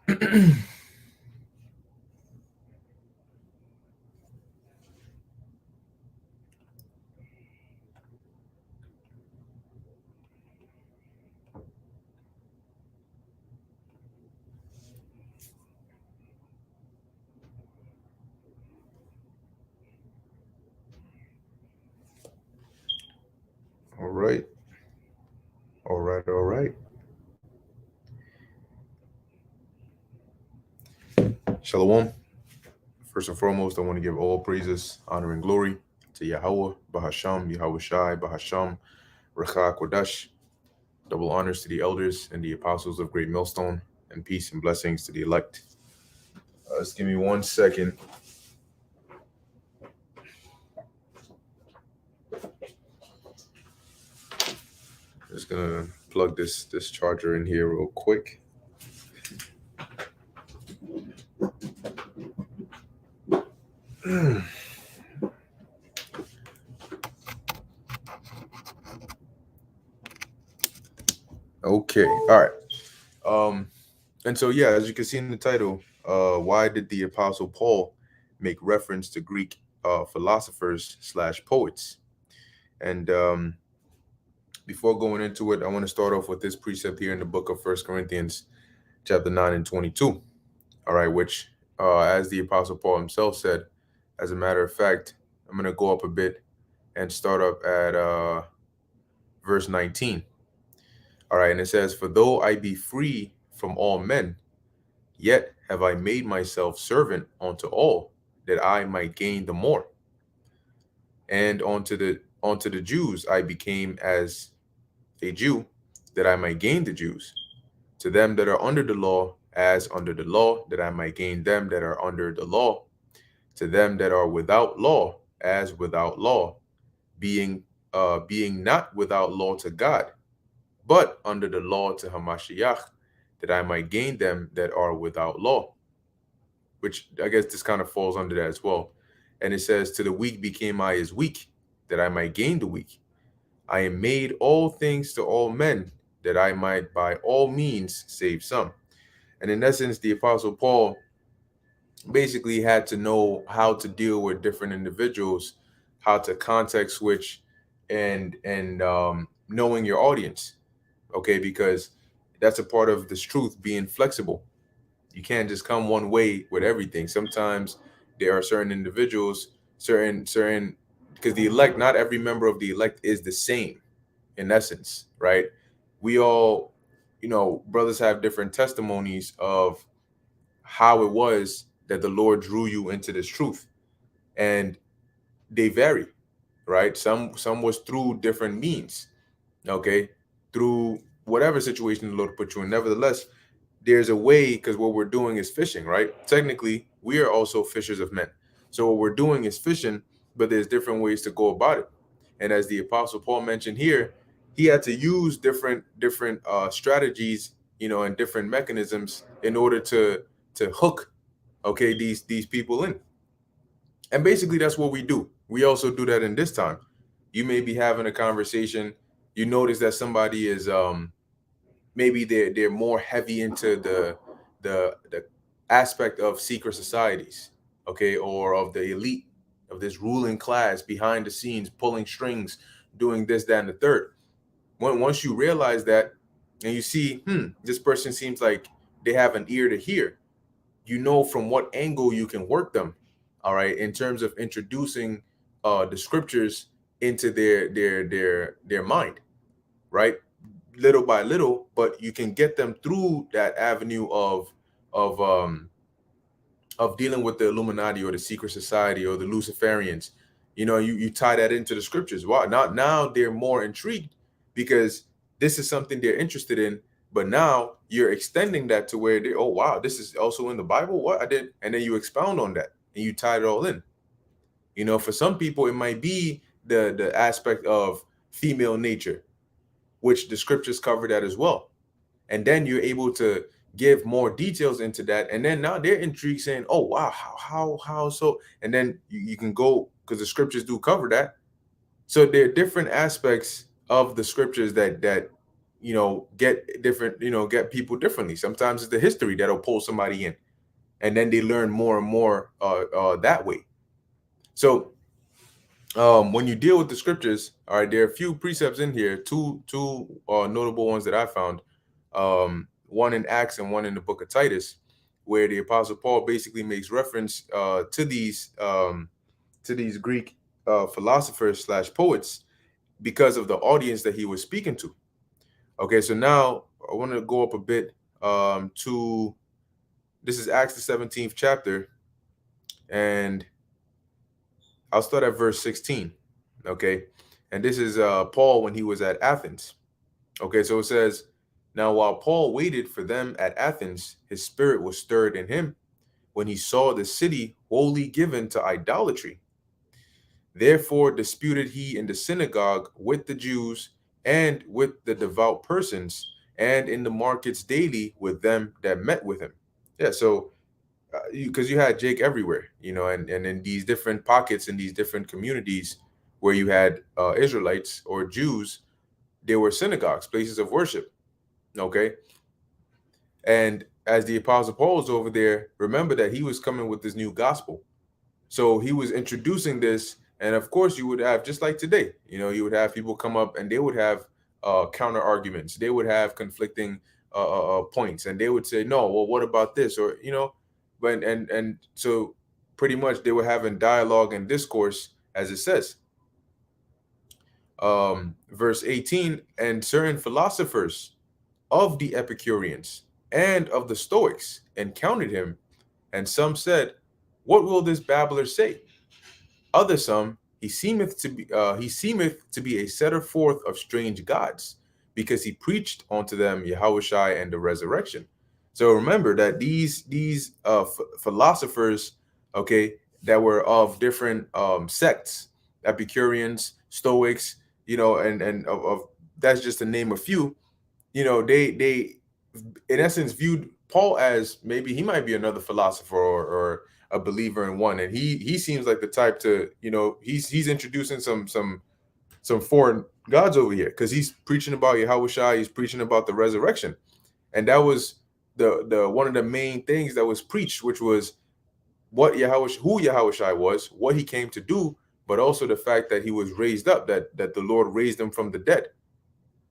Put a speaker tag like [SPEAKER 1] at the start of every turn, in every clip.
[SPEAKER 1] All right. All right. All right. Shalom. First and foremost, I want to give all praises, honor, and glory to Yahweh, Bahasham, Yahweh Shai, Bahasham, Recha Kodash. Double honors to the elders and the apostles of Great Millstone, and peace and blessings to the elect. Just give me 1 second. Just gonna plug this charger in here real quick. Okay, all right. And so yeah, as you can see in the title, why did the Apostle Paul make reference to Greek philosophers slash poets? And before going into it, I want to start off with this precept here in the book of First Corinthians, chapter 9 and 22. All right, which, as the Apostle Paul himself said, as a matter of fact, I'm going to go up a bit and start up at verse 19. All right, and it says, "For though I be free from all men, yet have I made myself servant unto all, that I might gain the more. And unto the Jews I became as a Jew, that I might gain the Jews. To them that are under the law, as under the law, that I might gain them that are under the law. To them that are without law, as without law, being not without law to God, but under the law to Hamashiach, that I might gain them that are without law." Which I guess this kind of falls under that as well. And it says, "To the weak became I as weak, that I might gain the weak. I am made all things to all men, that I might by all means save some." And in essence, the Apostle Paul basically had to know how to deal with different individuals, how to context switch, and knowing your audience. Okay, because that's a part of this truth, being flexible. You can't just come one way with everything. Sometimes there are certain individuals, certain because the elect, not every member of the elect is the same in essence, right? We all, brothers have different testimonies of how it was that the Lord drew you into this truth. And they vary, right? Some was through different means, okay? Through whatever situation the Lord put you in. Nevertheless, there's a way, because what we're doing is fishing, right? Technically, we are also fishers of men. So what we're doing is fishing, but there's different ways to go about it. And as the Apostle Paul mentioned here, he had to use different strategies, and different mechanisms in order to hook, okay, these people in. And basically, that's what we do. We also do that in this time. You may be having a conversation. You notice that somebody is maybe they're more heavy into the aspect of secret societies, okay, or of the elite, of this ruling class behind the scenes, pulling strings, doing this, that, and the third. Once you realize that, and you see, this person seems like they have an ear to hear, you know from what angle you can work them, all right, in terms of introducing the scriptures into their mind, right? Little by little, but you can get them through that avenue of um of dealing with the Illuminati or the secret society or the Luciferians. You tie that into the scriptures. Wow, now they're more intrigued because this is something they're interested in. But now you're extending that to where they, oh wow, this is also in the Bible. What I did, and then you expound on that and you tie it all in. For some people, it might be the aspect of female nature, which the scriptures cover that as well. And then you're able to give more details into that. And then now they're intrigued saying, oh, wow, how so? And then you can go, because the scriptures do cover that. So there are different aspects of the scriptures that get different, get people differently. Sometimes it's the history that'll pull somebody in, and then they learn more and more that way. So when you deal with the scriptures, all right, there are a few precepts in here, two notable ones that I found, one in Acts and one in the book of Titus, where the Apostle Paul basically makes reference to these Greek philosophers slash poets because of the audience that he was speaking to. Okay, so now I want to go up a bit to this is Acts the 17th chapter, and I'll start at verse 16. Okay, and this is Paul when he was at Athens. Okay, so it says, now while Paul waited for them at Athens, his spirit was stirred in him when he saw the city wholly given to idolatry. Therefore disputed he in the synagogue with the Jews and with the devout persons, and in the markets daily with them that met with him. Yeah, so because you had Jake everywhere, and in these different pockets in these different communities where you had Israelites or Jews, there were synagogues, places of worship. Okay, and as the Apostle Paul was over there, remember that he was coming with this new gospel. So he was introducing this, and of course, you would have, just like today, you would have people come up and they would have counter arguments. They would have conflicting points, and they would say, "No, well, what about this?" Or but and so pretty much they were having dialogue and discourse, as it says. Verse 18, and certain philosophers of the Epicureans and of the Stoics encountered him, and some said, "What will this babbler say?" Other some, he seemeth to be a setter forth of strange gods, because he preached unto them Yahushai and the resurrection. So remember that these philosophers, okay, that were of different sects, Epicureans, Stoics, and of that's just to name a few. They in essence viewed Paul as maybe he might be another philosopher or a believer in one, and he seems like the type to, he's introducing some foreign gods over here, because he's preaching about Yahushua, he's preaching about the resurrection, and that was the one of the main things that was preached, which was who Yahushua was, what he came to do, but also the fact that he was raised up, that the Lord raised him from the dead,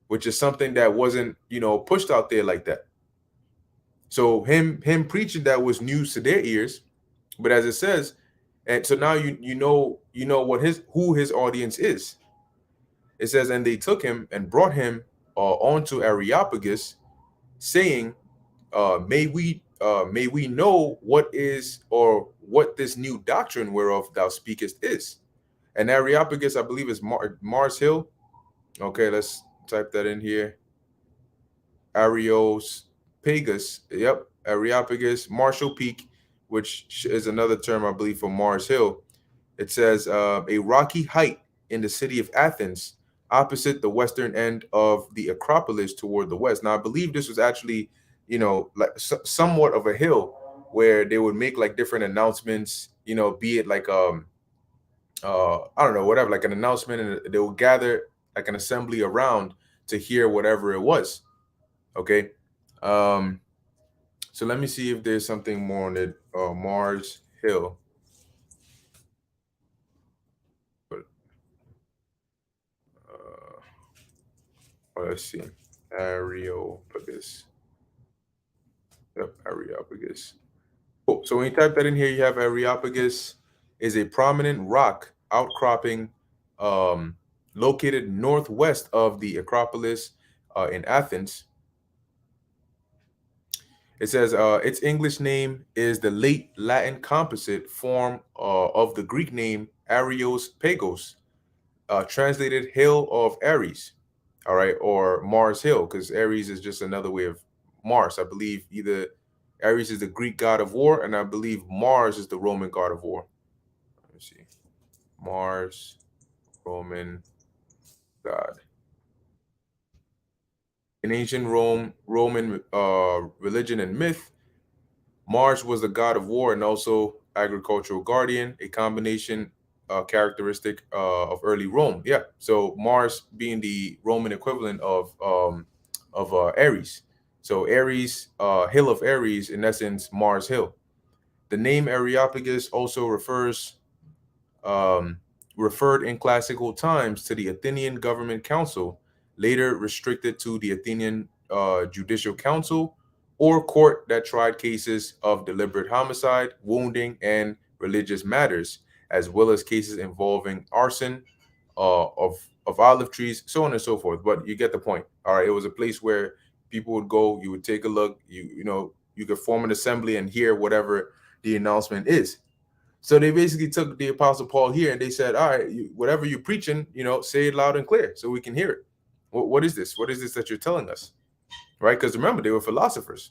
[SPEAKER 1] which is something that wasn't pushed out there like that. So him preaching that was news to their ears, but as it says, and so now what who his audience is. It says, and they took him and brought him onto Areopagus, saying, may we know what is, or what this new doctrine whereof thou speakest is. And Areopagus, I believe, is Mars Hill. Okay, let's type that in here. Areopagus, yep, Areopagus, Marshall Peak, which is another term, I believe, for Mars Hill. It says a rocky height in the city of Athens, opposite the western end of the Acropolis toward the west. Now, I believe this was actually, like somewhat of a hill where they would make like different announcements, be it like I don't know, whatever, like an announcement, and they would gather like an assembly around to hear whatever it was. Okay. Um, so let me see if there's something more on it. Mars Hill. But let's see. Areopagus. Yep, Areopagus. Cool. So when you type that in here, you have Areopagus is a prominent rock outcropping located northwest of the Acropolis in Athens. It says its English name is the late Latin composite form of the Greek name Arios Pagos, translated Hill of Ares, all right, or Mars Hill, because Ares is just another way of Mars. I believe either Ares is the Greek god of war, and I believe Mars is the Roman god of war. Let me see. Mars, Roman god. In ancient Roman religion and myth, Mars was the god of war and also agricultural guardian, a combination characteristic of early Rome. Yeah, so Mars being the Roman equivalent of Ares. So Ares, hill of Ares, in essence, Mars Hill. The name Areopagus also um, referred in classical times to the Athenian government council, later restricted to the Athenian judicial council or court that tried cases of deliberate homicide, wounding, and religious matters, as well as cases involving arson, of olive trees, so on and so forth. But you get the point. All right, it was a place where people would go, you would take a look, you could form an assembly and hear whatever the announcement is. So they basically took the Apostle Paul here and they said, all right, whatever you're preaching, say it loud and clear so we can hear it. What is this? What is this that you're telling us? Right? Because remember, they were philosophers.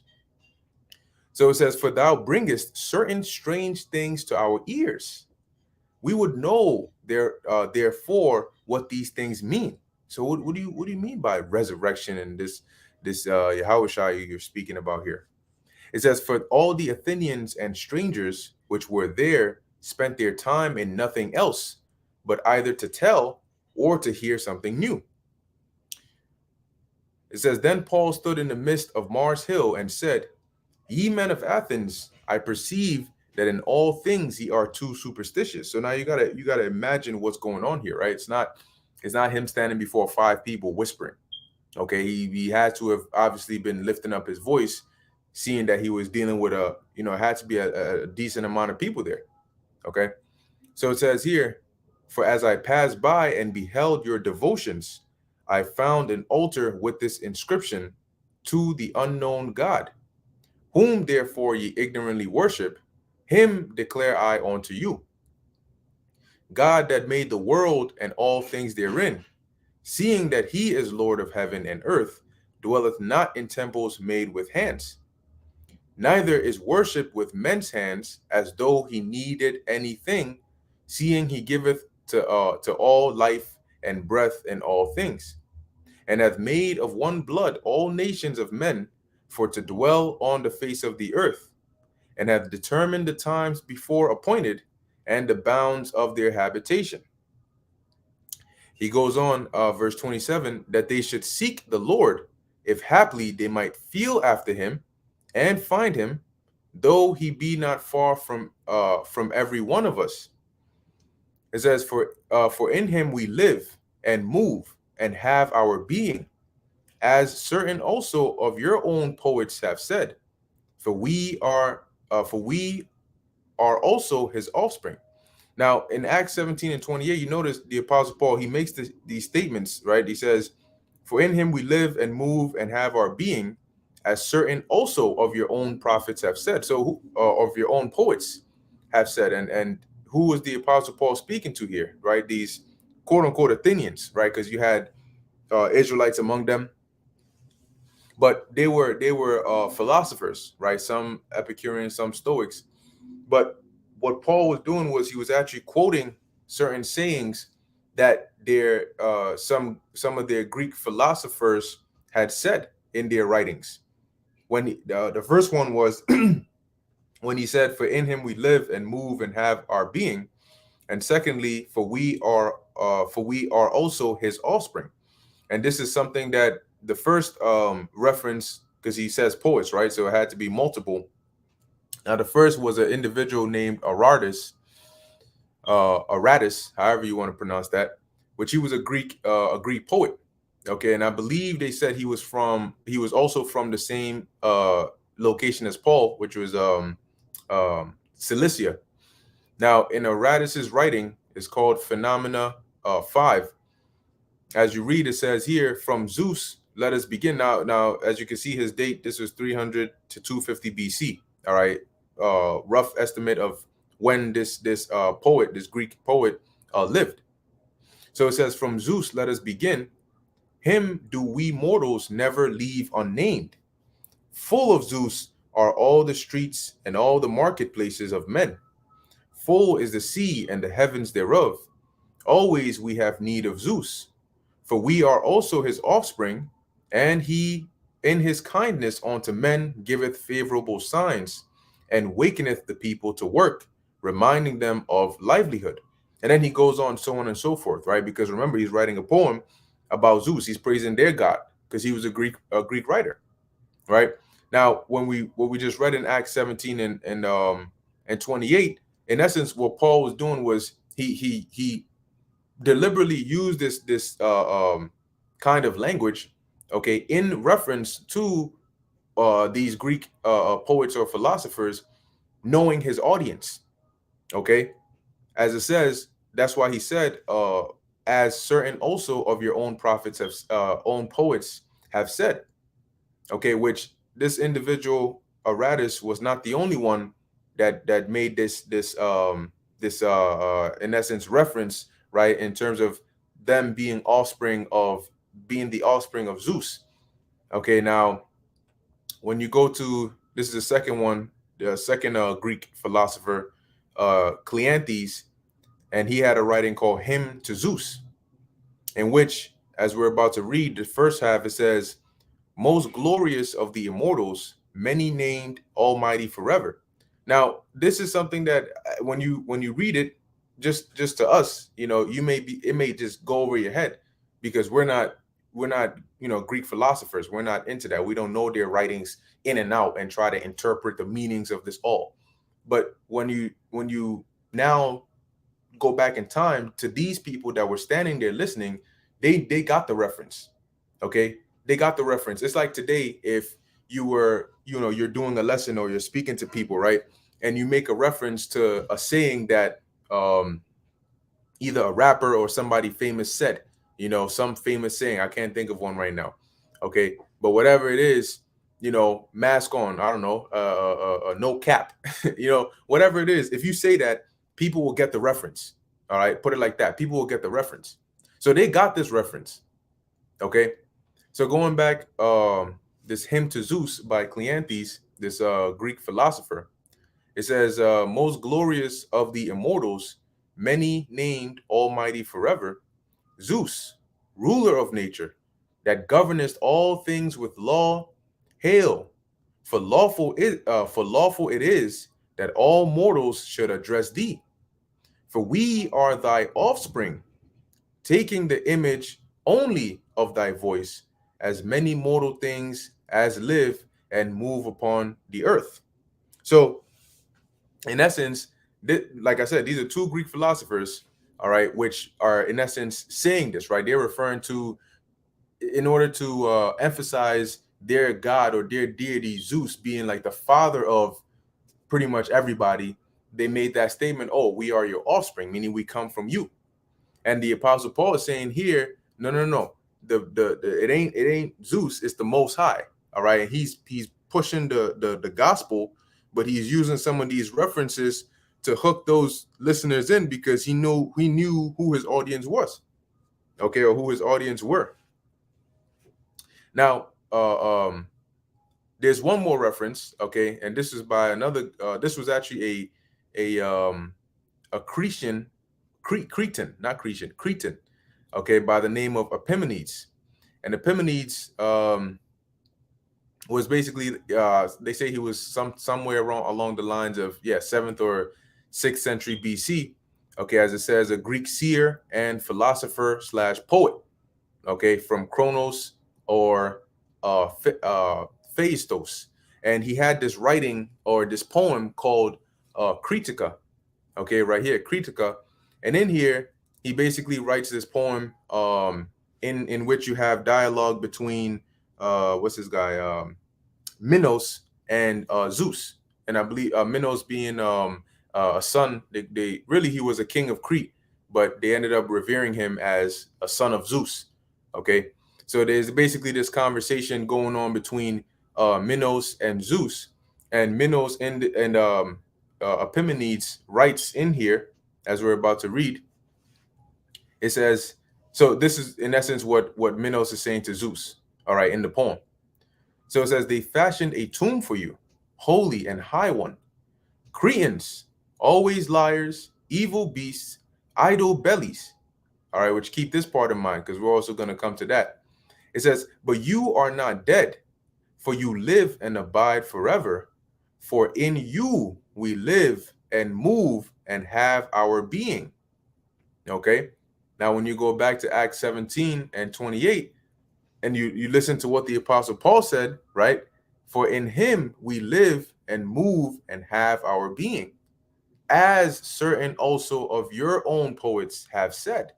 [SPEAKER 1] So it says, for thou bringest certain strange things to our ears. We would know therefore what these things mean. So what do you mean by resurrection and this Yahushua you're speaking about here? It says, for all the Athenians and strangers which were there spent their time in nothing else, but either to tell or to hear something new. It says, then Paul stood in the midst of Mars Hill and said, ye men of Athens, I perceive that in all things ye are too superstitious. So now you gotta imagine what's going on here, right? It's not him standing before 5 people whispering. Okay, he had to have obviously been lifting up his voice, seeing that he was dealing with it had to be a decent amount of people there. Okay, so it says here, for as I passed by and beheld your devotions, I found an altar with this inscription, to the unknown God, whom therefore ye ignorantly worship, him declare I unto you. God that made the world and all things therein, seeing that he is Lord of heaven and earth, dwelleth not in temples made with hands, neither is worship with men's hands, as though he needed anything, seeing he giveth to all life and breath and all things, and hath made of one blood all nations of men, for to dwell on the face of the earth, and hath determined the times before appointed, and the bounds of their habitation. He goes on, verse 27, that they should seek the Lord, if haply they might feel after him, and find him, though he be not far from every one of us. It says, for in him we live and move and have our being, as certain also of your own poets have said, for we are also his offspring. Now, in Acts 17 and 28, you notice the Apostle Paul, he makes these statements, right? He says, for in him we live and move and have our being, as certain also of your own prophets have said. So, of your own poets have said. And who was the Apostle Paul speaking to here, right? These quote unquote Athenians, right? Because you had Israelites among them, but they were philosophers, right? Some Epicureans, some Stoics. But what Paul was doing was he was actually quoting certain sayings that some of their Greek philosophers had said in their writings. When the first one was when he said, "For in him we live and move and have our being," and secondly, "For we are also his offspring." And this is something that the first reference, because he says poets, right? So it had to be multiple. Now, the first was an individual named Aratus, however you want to pronounce that, which he was a Greek poet. Okay, and I believe they said he was also from the same location as Paul, which was Cilicia. Now, in Aratus's writing, it's called Phenomena 5. As you read, it says here, from Zeus, let us begin. Now, as you can see, his date, this was 300 to 250 BC. All right, rough estimate of when this Greek poet lived. So it says, from Zeus, let us begin. Him do we mortals never leave unnamed. Full of Zeus are all the streets and all the marketplaces of men. Full is the sea and the heavens thereof. Always we have need of Zeus. For we are also his offspring, and he in his kindness unto men giveth favorable signs, and wakeneth the people to work, reminding them of livelihood. And then he goes on, so on and so forth, right? Because remember, he's writing a poem about Zeus. He's praising their God. because he was a Greek writer, right? Now, when we what we just read in Acts 17 and 28, in essence, what Paul was doing was he deliberately used this kind of language, okay, in reference to these Greek poets or philosophers, knowing his audience, okay. As it says, that's why he said, as certain also of your own prophets have own poets have said, okay, which this individual Aratus was not the only one that made this in essence reference, right, in terms of them being the offspring of Zeus. Okay, now when you go to, this is the second one, the second Greek philosopher, Cleanthes, and he had a writing called Hymn to Zeus, in which, as we're about to read the first half, it says, most glorious of the immortals, many named, almighty forever. Now, this is something that when you read it, just to us, it may just go over your head, because we're not Greek philosophers. We're not into that. We don't know their writings in and out and try to interpret the meanings of this all. But when you now go back in time to these people that were standing there listening, they got the reference. Okay, they got the reference. It's like today, if you're doing a lesson or you're speaking to people, right, and you make a reference to a saying that either a rapper or somebody famous said, some famous saying. I can't think of one right now. Okay, but whatever it is, mask on. I don't know, no cap. Whatever it is. If you say that, people will get the reference. All right, put it like that. People will get the reference. So they got this reference. Okay, so going back, this Hymn to Zeus by Cleanthes, this Greek philosopher, it says, most glorious of the immortals, many named, almighty forever, Zeus, ruler of nature, that governest all things with law, hail, for lawful it is that all mortals should address thee. For we are thy offspring, taking the image only of thy voice, as many mortal things as live and move upon the earth. So, in essence, like I said, these are two Greek philosophers, all right, which are in essence saying this, right? They're referring to, in order to emphasize their god or their deity Zeus being like the father of pretty much everybody. They made that statement, oh, we are your offspring, meaning we come from you. And the Apostle Paul is saying here, no, no, no, it ain't Zeus, it's the Most High. All right, and he's pushing the gospel, but he's using some of these references to hook those listeners in, because he knew who his audience was, okay, or who his audience were. Now, there's one more reference, okay, and this is by another. This was actually a Cretan, not Cretan, Cretan, okay, by the name of Epimenides. And Epimenides was basically, they say he was somewhere along the lines of 7th or 6th century BC. Okay, as it says, a Greek seer and philosopher slash poet. Okay, from Chronos or Phaistos, and he had this writing or this poem called Critica. Okay, right here, Critica, and in here he basically writes this poem in which you have dialogue between what's this guy, Minos and Zeus, and I believe Minos being a son. They really, he was a king of Crete, but they ended up revering him as a son of Zeus. Okay, so there's basically this conversation going on between Minos and Zeus, and Minos and Epimenides writes in here, as we're about to read. It says, so this is in essence what Minos is saying to Zeus, all right, in the poem. So it says, they fashioned a tomb for you, holy and high one. Cretans, always liars, evil beasts, idle bellies. All right, which, keep this part in mind, because we're also going to come to that. It says, but you are not dead, for you live and abide forever. For in you we live and move and have our being. Okay. Now, when you go back to Acts 17 and 28, And you listen to what the apostle Paul said, right? For in him we live and move and have our being, as certain also of your own poets have said,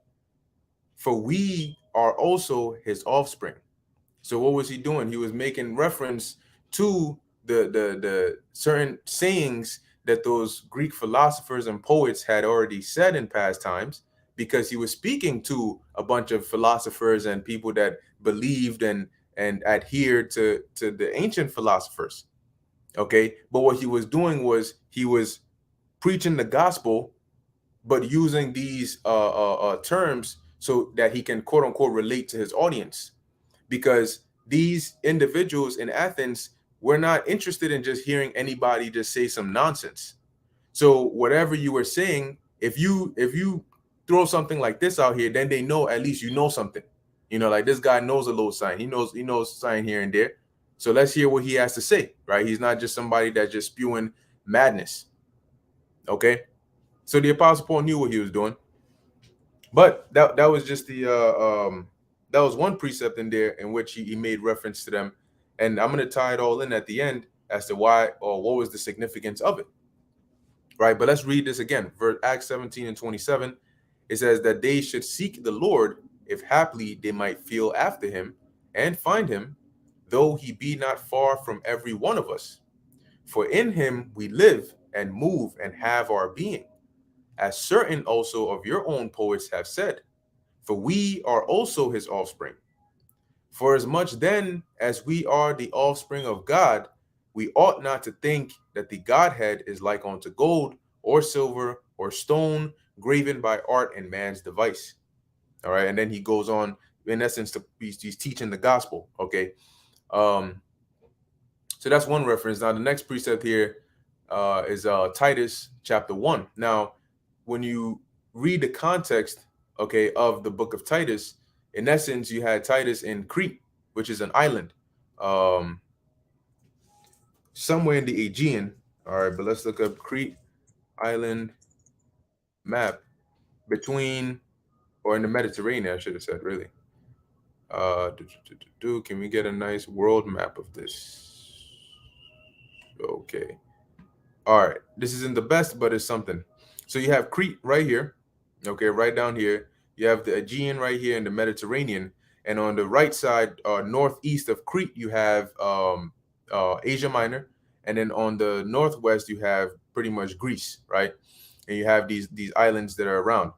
[SPEAKER 1] for we are also his offspring. So what was he doing? He was making reference to the certain sayings that those Greek philosophers and poets had already said in past times, because he was speaking to a bunch of philosophers and people that believed and adhered to the ancient philosophers. Okay, but what he was doing was he was preaching the gospel, but using these terms so that he can quote unquote relate to his audience, because these individuals in Athens were not interested in just hearing anybody just say some nonsense. So whatever you were saying, if you throw something like this out here, then they know at least you know something. Like this guy knows a little sign. He knows sign here and there. So let's hear what he has to say, right? He's not just somebody that's just spewing madness. Okay. So the apostle Paul knew what he was doing. But that was just that was one precept in there in which he made reference to them, and I'm gonna tie it all in at the end as to why or what was the significance of it, right? But let's read this again. Verse Acts 17 and 27. It says that they should seek the Lord, if haply they might feel after him and find him, though he be not far from every one of us. For in him we live and move and have our being, as certain also of your own poets have said, for we are also his offspring. For as much then as we are the offspring of God, we ought not to think that the Godhead is like unto gold or silver or stone graven by art and man's device. All right. And then he goes on, in essence, he's teaching the gospel. Okay. Um, so that's one reference. Now, the next precept here is Titus chapter 1. Now, when you read the context, okay, of the book of Titus, in essence, you had Titus in Crete, which is an island, um, somewhere in the Aegean. All right, but let's look up Crete island map between, or in the Mediterranean, I should have said, really. Can we get a nice world map of this? Okay. All right. This isn't the best, but it's something. So you have Crete right here. Okay, right down here. You have the Aegean right here in the Mediterranean. And on the right side, northeast of Crete, you have Asia Minor. And then on the northwest, you have pretty much Greece, right? And you have these islands that are around.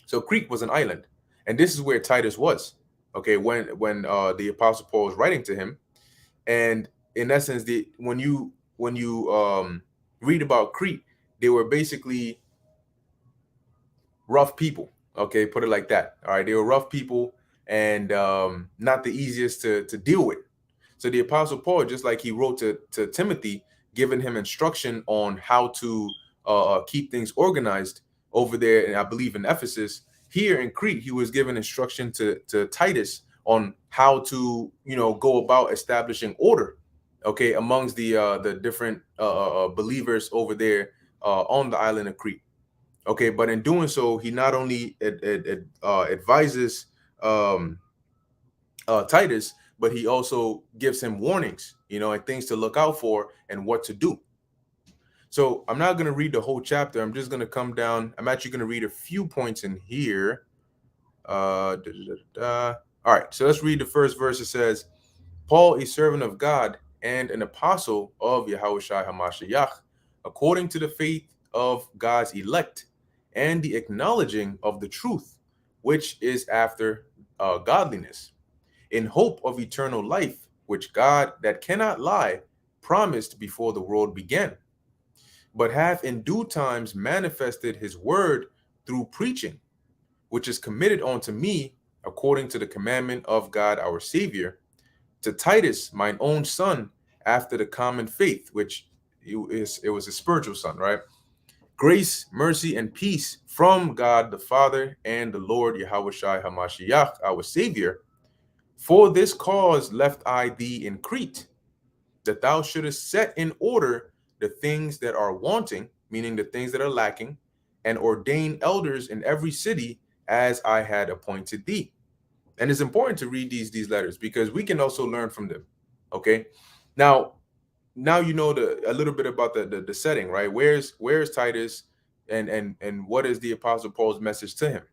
[SPEAKER 1] So Crete was an island. And this is where Titus was. Okay, when the Apostle Paul was writing to him. And in essence, when you read about Crete, they were basically rough people. Okay, put it like that. All right, they were rough people and not the easiest to deal with. So the Apostle Paul, just like he wrote to Timothy, giving him instruction on how to keep things organized over there, and I believe in Ephesus. Here in Crete, he was given instruction to Titus on how to go about establishing order, okay, amongst the different believers over there on the island of Crete. Okay, but in doing so, he not only advises um, Titus, but he also gives him warnings, and things to look out for and what to do. So I'm not going to read the whole chapter. I'm just going to come down. I'm actually going to read a few points in here. Da, da, da, da. All right, so let's read the first verse. It says, Paul, a servant of God and an apostle of Yahushua HaMashiach, according to the faith of God's elect and the acknowledging of the truth, which is after godliness, in hope of eternal life, which God, that cannot lie, promised before the world began, but hath in due times manifested his word through preaching, which is committed unto me according to the commandment of God our Savior, to Titus, mine own son, after the common faith, which it was a spiritual son, right? Grace, mercy, and peace from God the Father and the Lord Yahushua HaMashiach, our Savior. For this cause left I thee in Crete, that thou shouldest set in order the things that are wanting, meaning the things that are lacking, and ordain elders in every city as I had appointed thee. And it's important to read these letters because we can also learn from them. Okay. Now, you know a little bit about the setting, right? Where's Titus, and what is the Apostle Paul's message to him?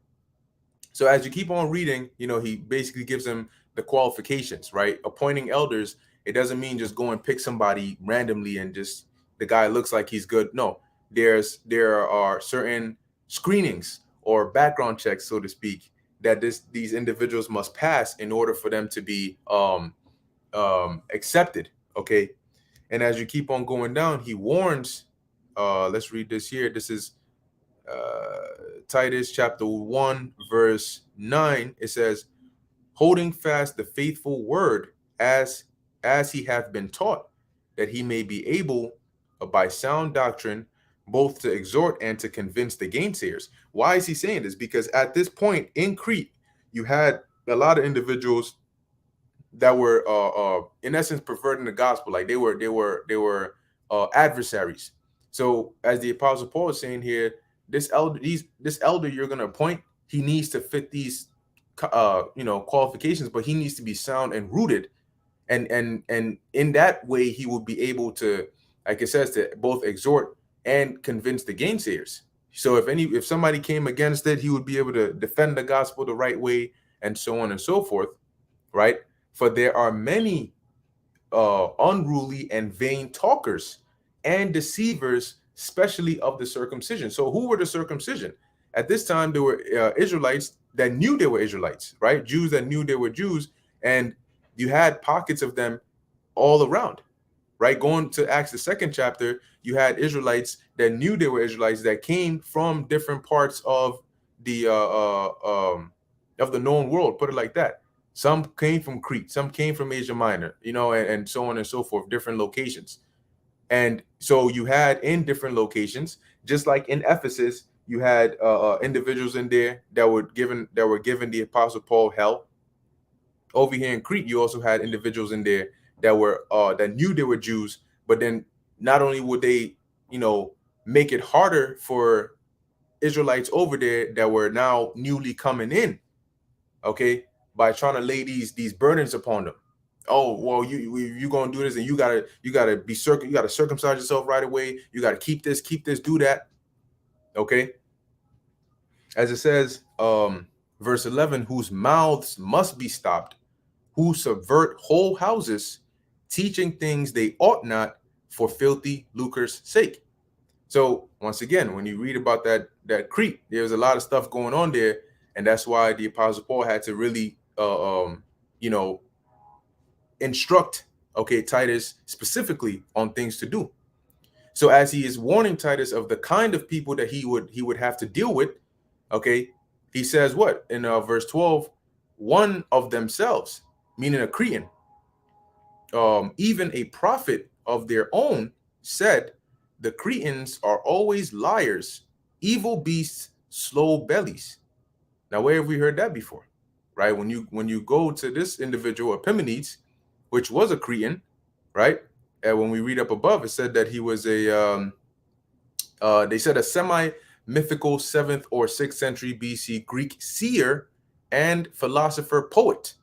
[SPEAKER 1] So as you keep on reading, he basically gives them the qualifications, right? Appointing elders, it doesn't mean just go and pick somebody randomly and just the guy looks like he's good. No, there are certain screenings or background checks, so to speak, that these individuals must pass in order for them to be accepted. Okay. And as you keep on going down, he warns, let's read this here. This is Titus chapter 1, verse 9. It says, holding fast the faithful word as he hath been taught, that he may be able by sound doctrine both to exhort and to convince the gainsayers. Why is he saying this? Because at this point in Crete, you had a lot of individuals that were in essence perverting the gospel. Like they were adversaries. So as the Apostle Paul is saying here, this elder you're going to appoint, he needs to fit these qualifications, but he needs to be sound and rooted, and in that way he will be able to, like it says, to both exhort and convince the gainsayers. So if somebody came against it, he would be able to defend the gospel the right way, and so on and so forth, right? For there are many unruly and vain talkers and deceivers, especially of the circumcision. So who were the circumcision? At this time, there were Israelites that knew they were Israelites, right? Jews that knew they were Jews. And you had pockets of them all around, right? Going to Acts, the second chapter, you had Israelites that knew they were Israelites that came from different parts of the known world, put it like that. Some came from Crete, some came from Asia Minor, and so on and so forth, different locations. And so you had in different locations, just like in Ephesus, you had individuals in there that were given the Apostle Paul hell. Over here in Crete, you also had individuals in there that were that knew they were Jews, but then not only would they, make it harder for Israelites over there that were now newly coming in, okay, by trying to lay these burdens upon them. Oh, well, you gonna do this, and you gotta circumcise yourself right away. You gotta keep this, do that. Okay. As it says, verse 11, whose mouths must be stopped, who subvert whole houses, teaching things they ought not, for filthy lucre's sake. So once again, when you read about that Crete, there's a lot of stuff going on there, and that's why the Apostle Paul had to really, instruct, Titus specifically on things to do. So as he is warning Titus of the kind of people that he would have to deal with, okay, he says what in verse 12, one of themselves, meaning a Cretan, even a prophet of their own, said, the Cretans are always liars, evil beasts, slow bellies. Now, where have we heard that before? Right? When you go to this individual, Epimenides, which was a Cretan, right? And when we read up above, it said that he was they said a semi-mythical 7th or 6th century BC Greek seer and philosopher poet,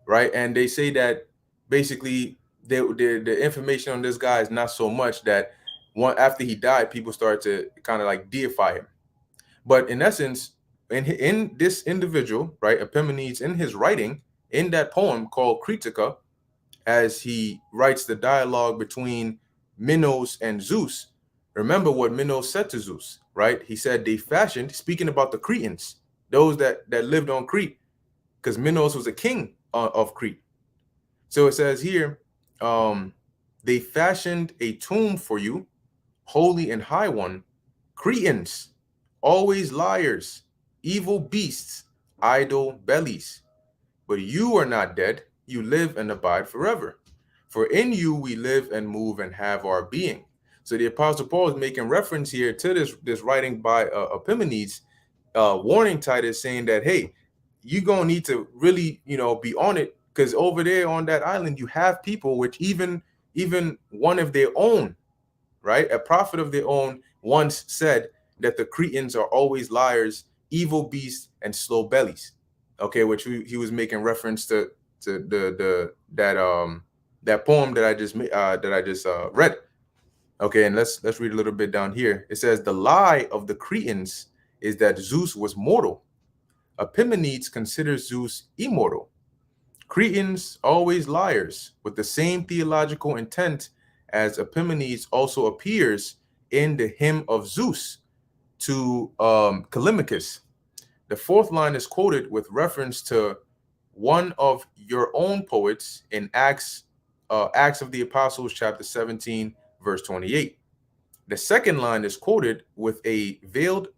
[SPEAKER 1] right? And they say that basically the information on this guy is not so much that after he died, people started to kind of like deify him. But in essence, in this individual, right, Epimenides, in his writing, in that poem called Critica, as he writes the dialogue between Minos and Zeus, remember what Minos said to Zeus, right? He said they fashioned, speaking about the Cretans, those that lived on Crete, because Minos was a king of Crete. So it says here, they fashioned a tomb for you, holy and high one, Cretans, always liars, evil beasts, idle bellies. But you are not dead, you live and abide forever. For in you we live and move and have our being. So the Apostle Paul is making reference here to this writing by Epimenides, warning Titus, saying that, hey, you're going to need to really, be on it, because over there on that island, you have people which even one of their own, right, a prophet of their own once said that the Cretans are always liars, evil beasts, and slow bellies. okay, which he was making reference to that poem that I just read. Okay, and let's read a little bit down here. It says the lie of the Cretans is that Zeus was mortal. Epimenides considers Zeus immortal. Cretans always liars with the same theological intent as Epimenides also appears in the hymn of Zeus to Callimachus. The fourth line is quoted with reference to one of your own poets in Acts of the Apostles, chapter 17, verse 28. The second line is quoted with a veiled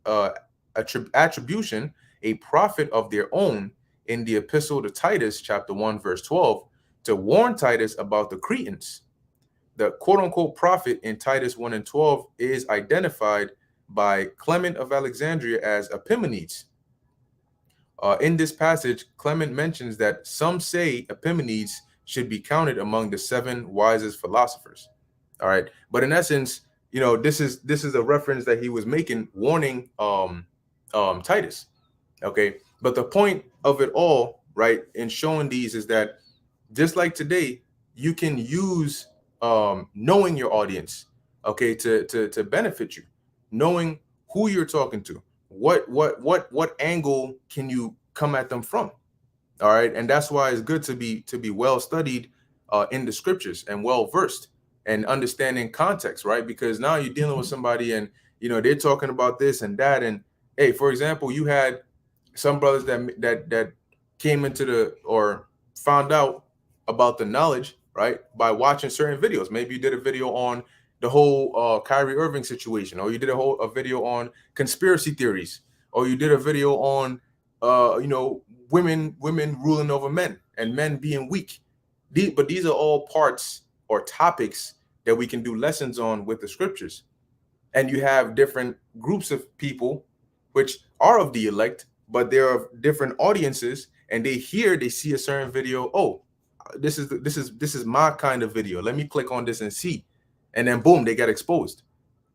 [SPEAKER 1] attribution, a prophet of their own in the epistle to Titus, chapter 1, verse 12, to warn Titus about the Cretans. The quote-unquote prophet in Titus 1 and 12 is identified by Clement of Alexandria as Epimenides. In this passage, Clement mentions that some say Epimenides should be counted among the 7 wisest philosophers. All right, but in essence, this is a reference that he was making, warning Titus. Okay, but the point of it all, right, in showing these is that just like today, you can use knowing your audience, okay, to benefit you, knowing who you're talking to, what angle can you come at them from. All right, and that's why it's good to be well studied in the scriptures and well versed and understanding context, right? Because now you're dealing with somebody and they're talking about this and that, and hey, for example, you had some brothers that came into the or found out about the knowledge, right, by watching certain videos. Maybe you did a video on the whole Kyrie Irving situation, or you did a video on conspiracy theories, or you did a video on women ruling over men and men being weak. But these are all parts or topics that we can do lessons on with the scriptures. And you have different groups of people which are of the elect, but they're of different audiences, and they see a certain video. Oh, this is my kind of video. Let me click on this and see. And then boom, they get exposed.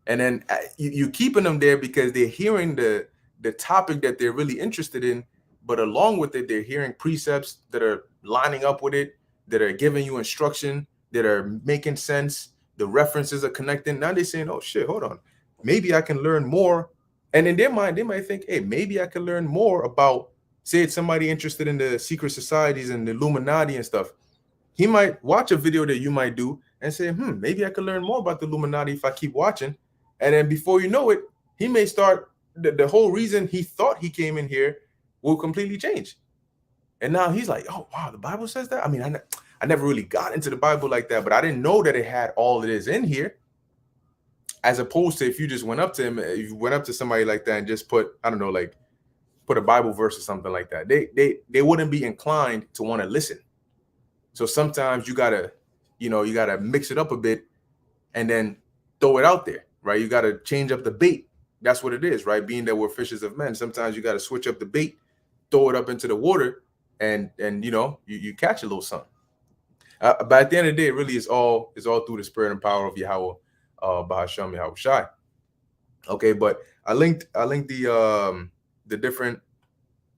[SPEAKER 1] And then you keeping them there because they're hearing the topic that they're really interested in, but along with it, they're hearing precepts that are lining up with it, that are giving you instruction, that are making sense. The references are connecting. Now they're saying, oh shit, hold on. Maybe I can learn more. And in their mind, they might think, hey, maybe I can learn more about, say it's somebody interested in the secret societies and the Illuminati and stuff. He might watch a video that you might do and say, maybe I could learn more about the Illuminati if I keep watching. And then before you know it, he may start, the whole reason he thought he came in here will completely change. And now he's like, oh, wow, the Bible says that? I mean, I never really got into the Bible like that, but I didn't know that it had all it is in here. As opposed to if you just went up to him, if you went up to somebody like that and just put, I don't know, like put a Bible verse or something like that, they wouldn't be inclined to want to listen. So sometimes you gotta mix it up a bit and then throw it out there, right? You gotta change up the bait. That's what it is, right? Being that we're fishers of men, sometimes you gotta switch up the bait, throw it up into the water, and you catch a little something. But at the end of the day, it really is all through the spirit and power of Yahweh, Bahasham Yahweh Shai. Okay, but I linked the different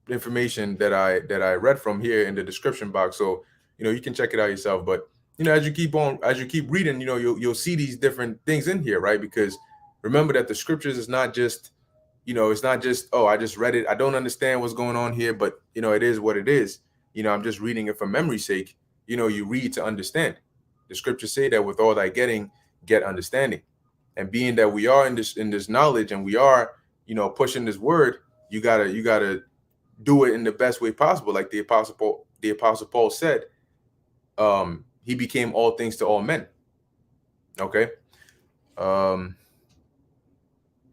[SPEAKER 1] information that I read from here in the description box, so you can check it out yourself. But as you keep reading, you'll see these different things in here, right? Because remember that the scriptures is not just it's not just, oh, I just read it, I don't understand what's going on here, but it is what it is. I'm just reading it for memory's sake. You read to understand. The scriptures say that with all thy getting, get understanding. And being that we are in this knowledge and we are pushing this word, you gotta do it in the best way possible. Like the apostle Paul said, he became all things to all men. Okay.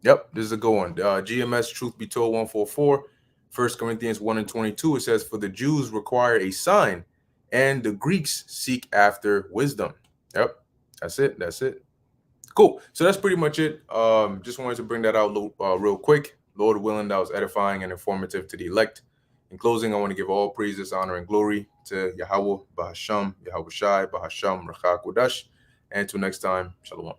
[SPEAKER 1] Yep, this is a good one. GMS Truth Be Told 144, 1 Corinthians 1 and 22. It says, for the Jews require a sign and the Greeks seek after wisdom. Yep, that's it. Cool. So that's pretty much it. Just wanted to bring that out real quick. Lord willing, that was edifying and informative to the elect. In closing, I want to give all praises, honor, and glory to Yahweh, Bahasham, Yahweh Shai, Bahasham, Rachak Kodash. And until next time, Shalom.